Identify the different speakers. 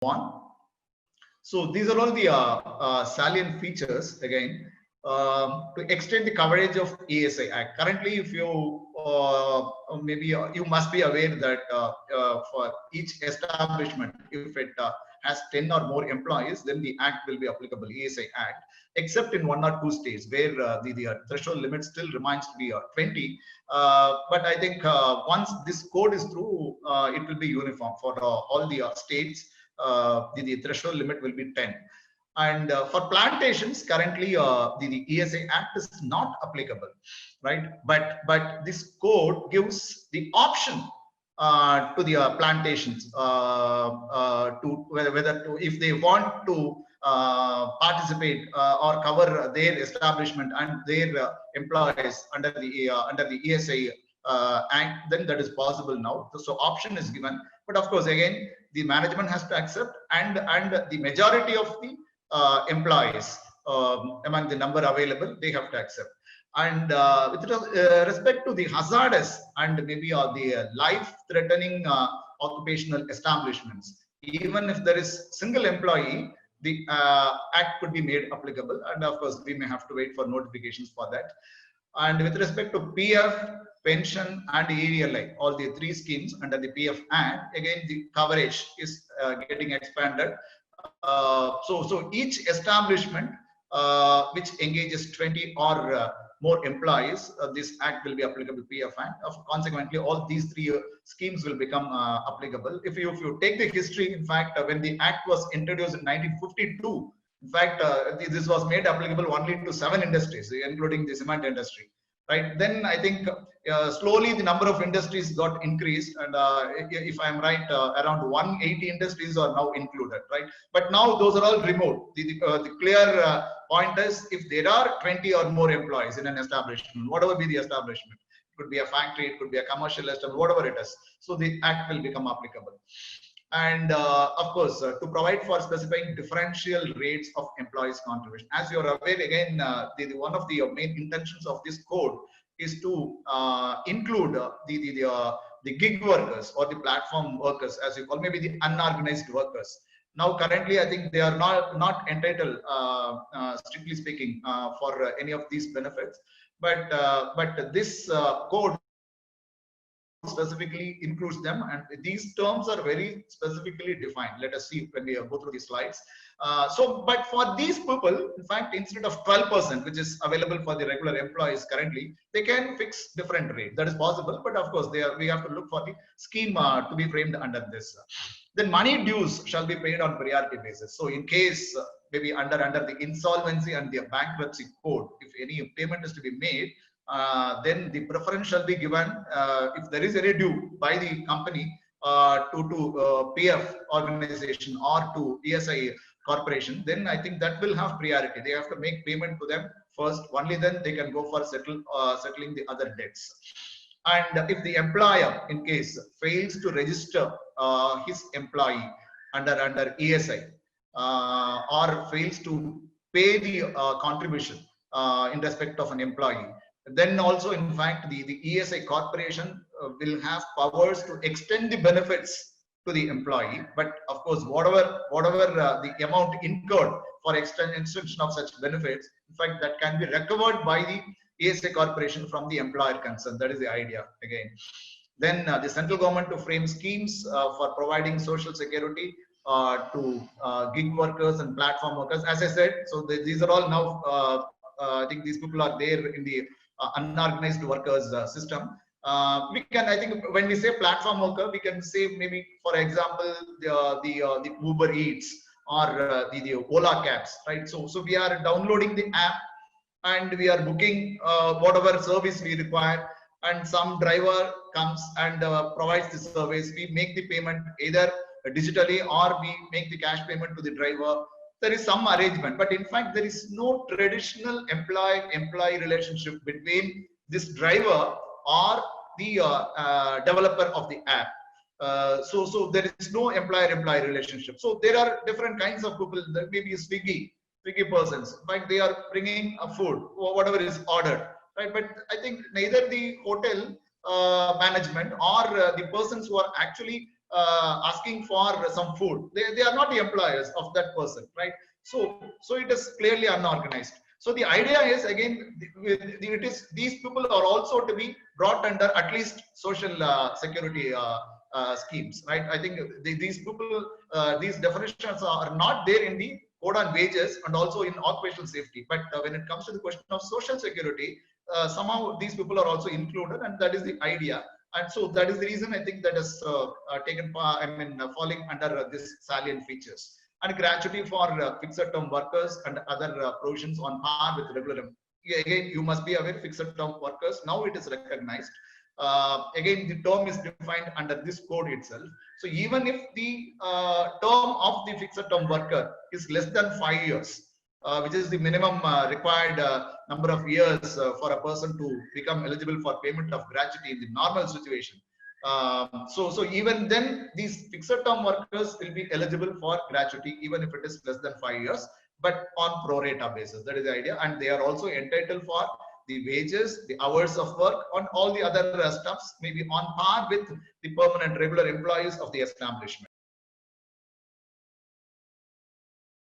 Speaker 1: on. So these are all the salient features again to extend the coverage of ESI Act. Currently, if you maybe you must be aware that for each establishment, if it has 10 or more employees, then the Act will be applicable, ESI Act, except in 1 or 2 states where the threshold limit still remains to be 20. But I think once this code is through, it will be uniform for all the states. The threshold limit will be 10. And for plantations, currently the ESI Act is not applicable, right? But this code gives the option to the plantations to whether to, if they want to participate or cover their establishment and their employees under the ESI Act, then that is possible now. So option is given, but of course again the management has to accept, and the majority of the employees among the number available, they have to accept. And with respect to the hazardous and maybe the life-threatening occupational establishments, even if there is single employee, the Act could be made applicable, and of course we may have to wait for notifications for that. And with respect to PF, pension and EDLI, all the 3 schemes under the PF Act, again the coverage is getting expanded. So each establishment which engages 20 or more employees, this Act will be applicable, PF Act. Consequently, all these 3 schemes will become applicable. If you take the history, in fact, when the Act was introduced in 1952, in fact, this was made applicable only to 7 industries, including the cement industry. Right, then I think slowly the number of industries got increased, and if I'm right, around 180 industries are now included, right? But now those are all removed. The clear point is, if there are 20 or more employees in an establishment, whatever be the establishment, it could be a factory, it could be a commercial establishment, whatever it is, so the Act will become applicable. And of course, to provide for specifying differential rates of employees' contribution. As you are aware, again, one of the main intentions of this code is to include the gig workers or the platform workers, as you call, maybe the unorganized workers. Now, currently, I think they are not entitled, strictly speaking, for any of these benefits. But this code specifically includes them, and these terms are very specifically defined. Let us see when we go through the slides. But for these people, in fact, instead of 12%, which is available for the regular employees currently, they can fix different rate. That is possible, but of course, we have to look for the scheme to be framed under this. Then money dues shall be paid on priority basis. So in case maybe under the insolvency and the bankruptcy code, if any payment is to be made, then the preference shall be given if there is any due by the company to PF organization or to ESI corporation, then I think that will have priority. They have to make payment to them first, only then they can go for settling the other debts. And if the employer, in case, fails to register his employee under ESI or fails to pay the contribution in respect of an employee, then also, in fact, the ESI corporation will have powers to extend the benefits to the employee. But of course, whatever the amount incurred for extension of such benefits, in fact, that can be recovered by the ESI corporation from the employer concerned. That is the idea again. Then the central government to frame schemes for providing social security to gig workers and platform workers. As I said, so these are all now, I think these people are there in the unorganized workers system. We can, I think, when we say platform worker, we can say maybe, for example, the Uber Eats or the Ola cabs, right? So we are downloading the app and we are booking whatever service we require, and some driver comes and provides the service. We make the payment either digitally or we make the cash payment to the driver. There is some arrangement, but in fact there is no traditional employee relationship between this driver or the developer of the app. So there is no employer-employee relationship. So there are different kinds of people. That maybe Swiggy persons. In fact, they are bringing a food or whatever is ordered, right? But I think neither the hotel management or the persons who are actually asking for some food. They are not the employers of that person, right? So it is clearly unorganized. So the idea is, again, it is these people are also to be brought under at least social security schemes, right? I think these people, these definitions are not there in the code on wages and also in occupational safety. But when it comes to the question of social security, somehow these people are also included, and that is the idea. And so that is the reason I think that is taken part, falling under this salient features. And gratuity for fixed term workers and other provisions on par with regular. Again, you must be aware, fixed term workers, now it is recognized. Again, the term is defined under this code itself. So even if the term of the fixed term worker is less than 5 years, which is the minimum required number of years for a person to become eligible for payment of gratuity in the normal situation. So even then, these fixed term workers will be eligible for gratuity even if it is less than 5 years, but on pro rata basis. That is the idea, and they are also entitled for the wages, the hours of work, on all the other stuffs, maybe on par with the permanent regular employees of the establishment.